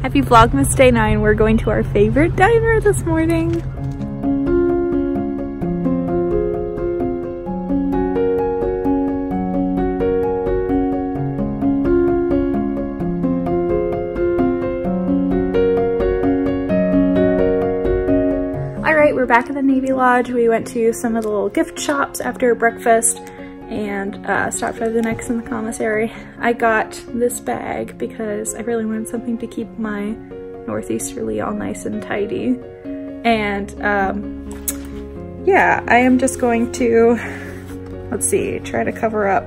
Happy Vlogmas Day 9. We're going to our favorite diner this morning. Alright, we're back at the Navy Lodge. We went to some of the little gift shops after breakfast and stopped by the next in the commissary. I got this bag because I really wanted something to keep my northeasterly all nice and tidy. And yeah, I am just going to, let's see, try to cover up.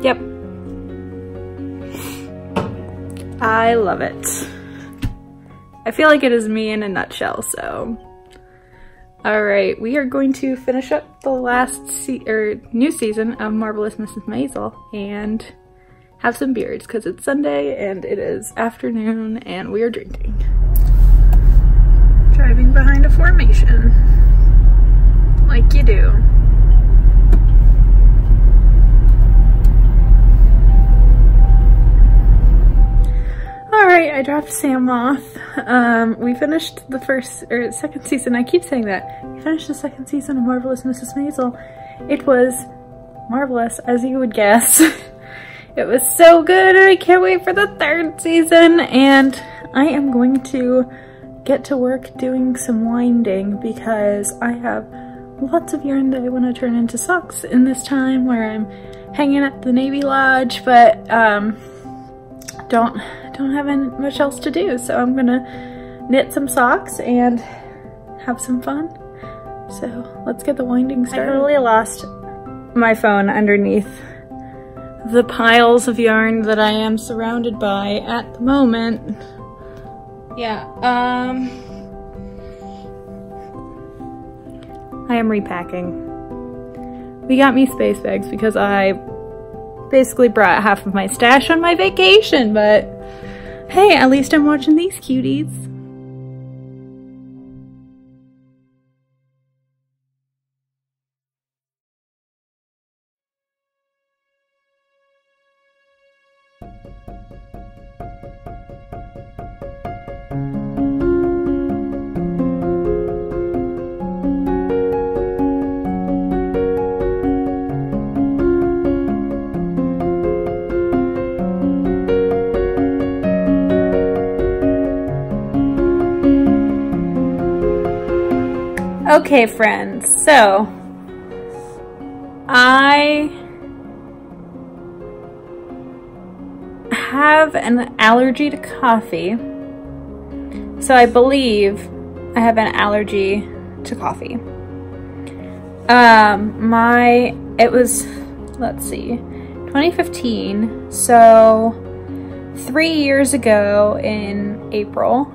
Yep. I love it. I feel like it is me in a nutshell, so. Alright, we are going to finish up the last new season of Marvelous Mrs. Maisel and have some beers because it's Sunday and it is afternoon and we are drinking. Driving behind a formation, like you do. Alright, I dropped Sam off. We finished the second season. I keep saying that. We finished the second season of Marvelous Mrs. Maisel. It was marvelous, as you would guess. It was so good, and I can't wait for the third season. And I am going to get to work doing some winding because I have lots of yarn that I want to turn into socks in this time where I'm hanging at the Navy Lodge, but don't have much else to do, so I'm gonna knit some socks and have some fun. So let's get the winding started. I totally lost my phone underneath the piles of yarn that I am surrounded by at the moment. Yeah, I am repacking. We got me space bags because I basically brought half of my stash on my vacation, but hey, at least I'm watching these cuties. Okay, friends, so I have an allergy to coffee, so I believe I have an allergy to coffee. It was, let's see, 2015, so 3 years ago in April,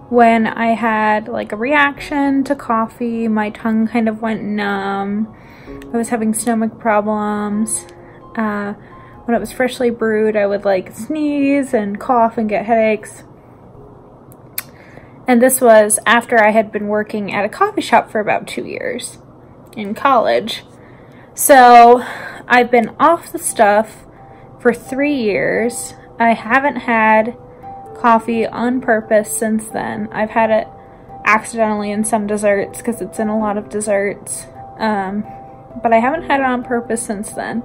when I had like a reaction to coffee. My tongue kind of went numb. I was having stomach problems. When it was freshly brewed, I would like sneeze and cough and get headaches. And this was after I had been working at a coffee shop for about 2 years in college. So I've been off the stuff for 3 years. I haven't had coffee on purpose since then. I've had it accidentally in some desserts because it's in a lot of desserts, but I haven't had it on purpose since then.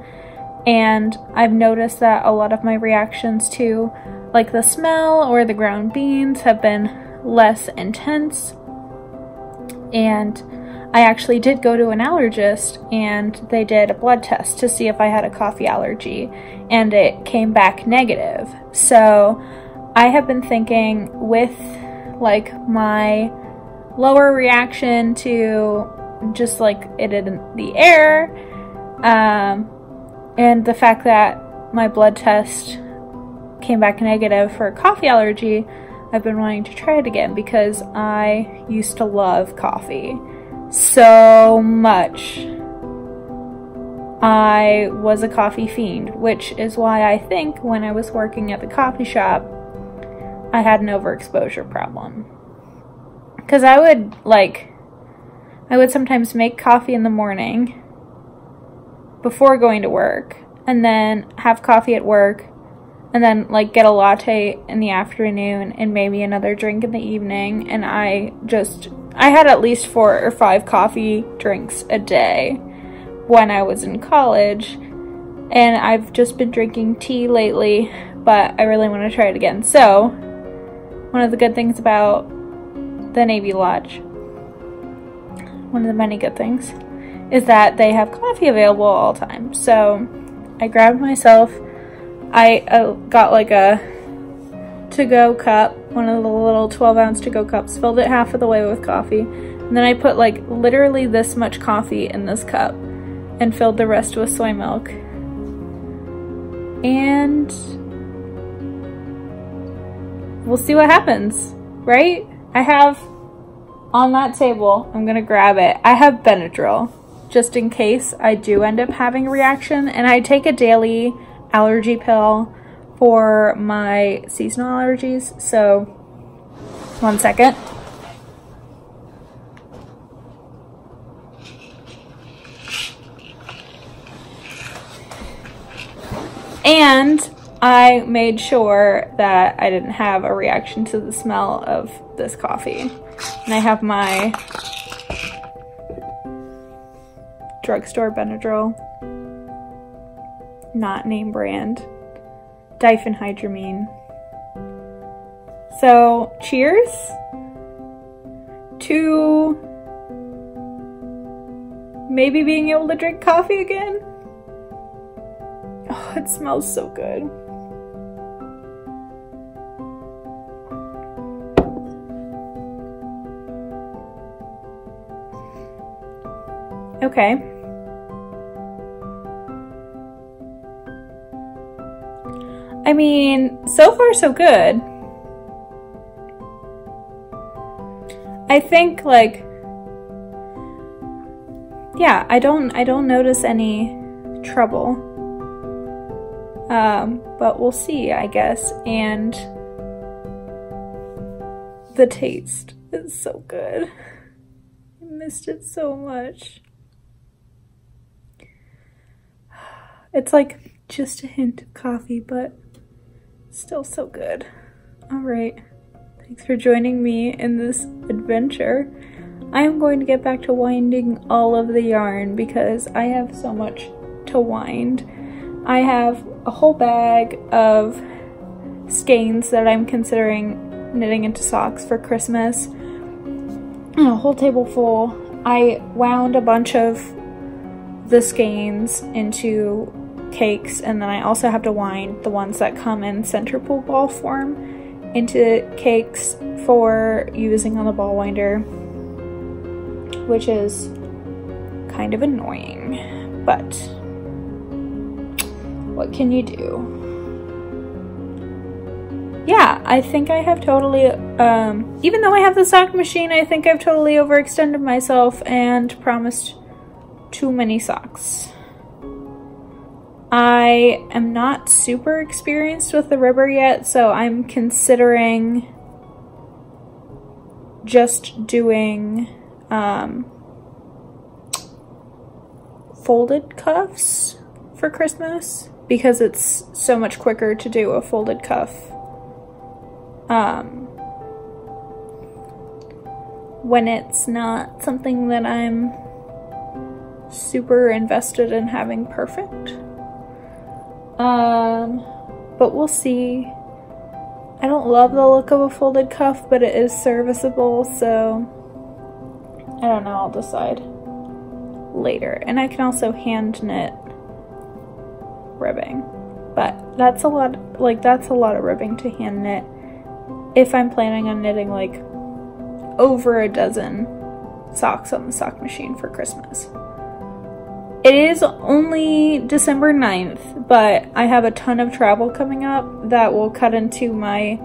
And I've noticed that a lot of my reactions to like the smell or the ground beans have been less intense. And I actually did go to an allergist and they did a blood test to see if I had a coffee allergy, and it came back negative. So I have been thinking, with like my lower reaction to just like it in the air, and the fact that my blood test came back negative for a coffee allergy, I've been wanting to try it again because I used to love coffee so much. I was a coffee fiend, which is why I think when I was working at the coffee shop, I had an overexposure problem. Because I would sometimes make coffee in the morning before going to work, and then have coffee at work, and then like get a latte in the afternoon and maybe another drink in the evening. And I had at least 4 or 5 coffee drinks a day when I was in college, and I've just been drinking tea lately, but I really want to try it again. So one of the good things about the Navy Lodge, one of the many good things, is that they have coffee available all the time. So I grabbed myself, I got like a to-go cup, one of the little 12-ounce to-go cups, filled it half of the way with coffee, and then I put like literally this much coffee in this cup and filled the rest with soy milk. And we'll see what happens, right? I have on that table, I'm gonna grab it, I have Benadryl, just in case I do end up having a reaction, and I take a daily allergy pill for my seasonal allergies. So, 1 second. And I made sure that I didn't have a reaction to the smell of this coffee. And I have my drugstore Benadryl, not name brand, diphenhydramine. So cheers to maybe being able to drink coffee again. Oh, it smells so good. Okay. I mean, so far so good. I think like, yeah, I don't notice any trouble. But we'll see, I guess. And the taste is so good. I missed it so much. It's like just a hint of coffee, but still so good. All right, thanks for joining me in this adventure. I am going to get back to winding all of the yarn because I have so much to wind. I have a whole bag of skeins that I'm considering knitting into socks for Christmas, and a whole table full. I wound a bunch of the skeins into cakes, and then I also have to wind the ones that come in center pull ball form into cakes for using on the ball winder, which is kind of annoying, but what can you do? Yeah, I think I have totally, even though I have the sock machine, I think I've totally overextended myself and promised too many socks. I am not super experienced with the ribber yet, so I'm considering just doing folded cuffs for Christmas because it's so much quicker to do a folded cuff when it's not something that I'm super invested in having perfect. But we'll see. I don't love the look of a folded cuff, but it is serviceable, so I don't know, I'll decide later. And I can also hand knit ribbing, but that's a lot of ribbing to hand knit if I'm planning on knitting like over a dozen socks on the sock machine for Christmas. It is only December 9th, but I have a ton of travel coming up that will cut into my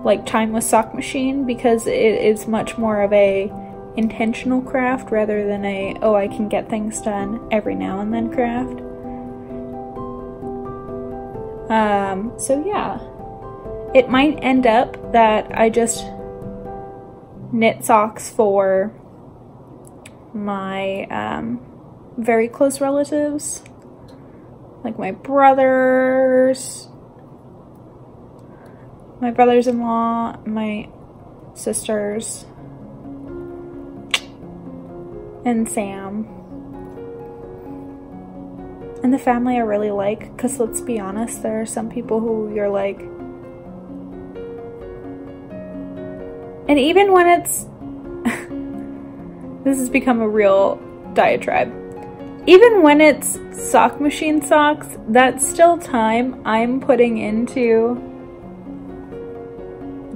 like time with sock machine because it is much more of a intentional craft rather than a, oh, I can get things done every now and then craft. So yeah, it might end up that I just knit socks for my very close relatives, like my brothers-in-law, my sisters, and Sam. And the family I really like, because let's be honest, there are some people who you're like, and even when it's, this has become a real diatribe, even when it's sock machine socks, that's still time I'm putting into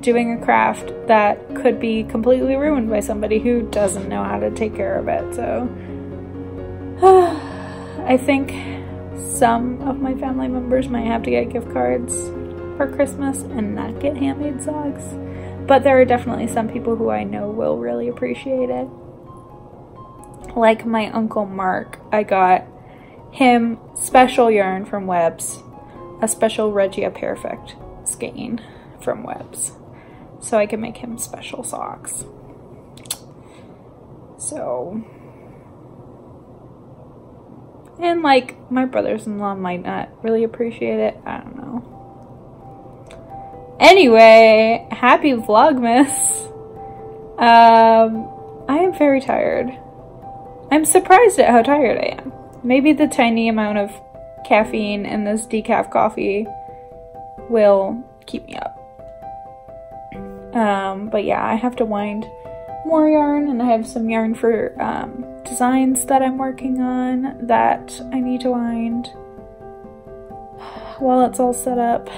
doing a craft that could be completely ruined by somebody who doesn't know how to take care of it. So I think some of my family members might have to get gift cards for Christmas and not get handmade socks, but there are definitely some people who I know will really appreciate it. Like my Uncle Mark, I got him special yarn from Webb's, a special Regia Perfect skein from Webb's, so I can make him special socks. So, and like my brothers-in-law might not really appreciate it, I don't know. Anyway, happy Vlogmas. I am very tired. I'm surprised at how tired I am. Maybe the tiny amount of caffeine in this decaf coffee will keep me up. But yeah, I have to wind more yarn, and I have some yarn for designs that I'm working on that I need to wind while it's all set up.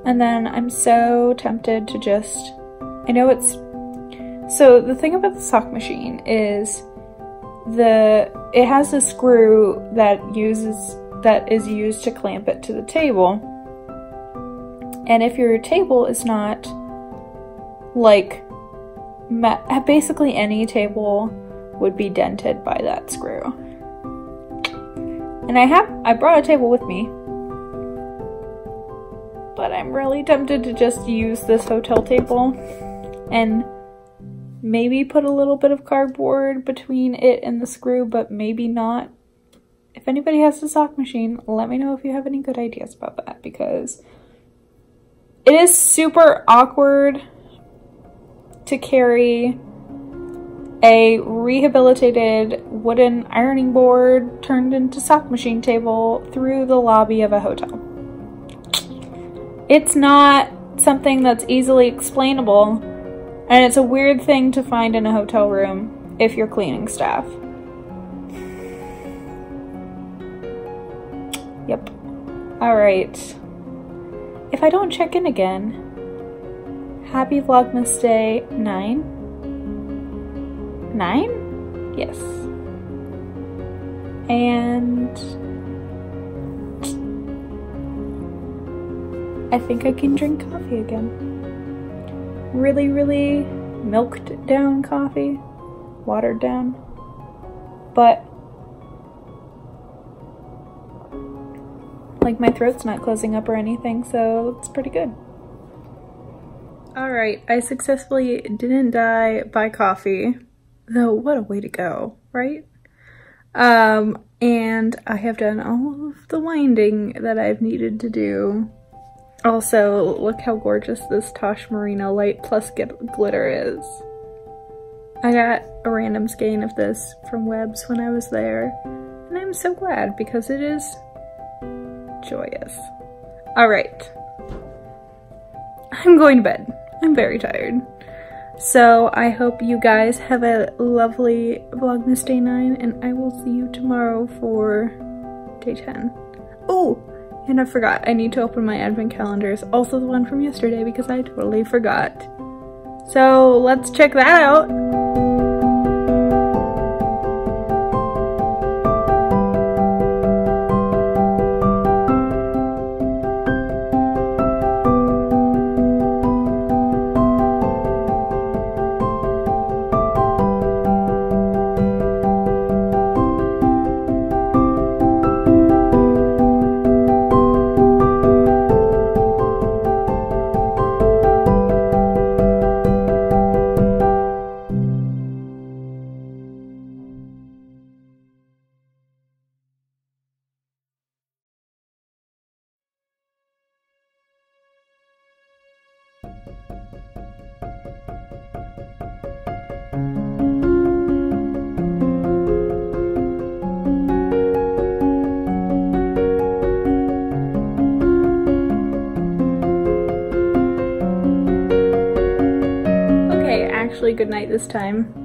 And then I'm so tempted to just, I know it's, so the thing about the sock machine is it has a screw that is used to clamp it to the table. And if your table is not like, basically any table would be dented by that screw. And I brought a table with me, but I'm really tempted to just use this hotel table and maybe put a little bit of cardboard between it and the screw, but maybe not. If anybody has a sock machine, let me know if you have any good ideas about that, because it is super awkward to carry a rehabilitated wooden ironing board turned into sock machine table through the lobby of a hotel. It's not something that's easily explainable, and it's a weird thing to find in a hotel room if you're cleaning staff. Yep. Alright. If I don't check in again, happy Vlogmas Day 9? 9? Yes. And I think I can drink coffee again. Really, really milked down coffee. Watered down. But like my throat's not closing up or anything, so it's pretty good. Alright, I successfully didn't die by coffee. Though, what a way to go, right? And I have done all of the winding that I've needed to do. Also, look how gorgeous this Tosh Merino Light Plus glitter is. I got a random skein of this from Webb's when I was there, and I'm so glad because it is joyous. Alright. I'm going to bed. I'm very tired. So I hope you guys have a lovely Vlogmas Day 9, and I will see you tomorrow for Day 10. Oh! And I forgot, I need to open my advent calendars, also the one from yesterday, because I totally forgot. So let's check that out. Okay, actually good night this time.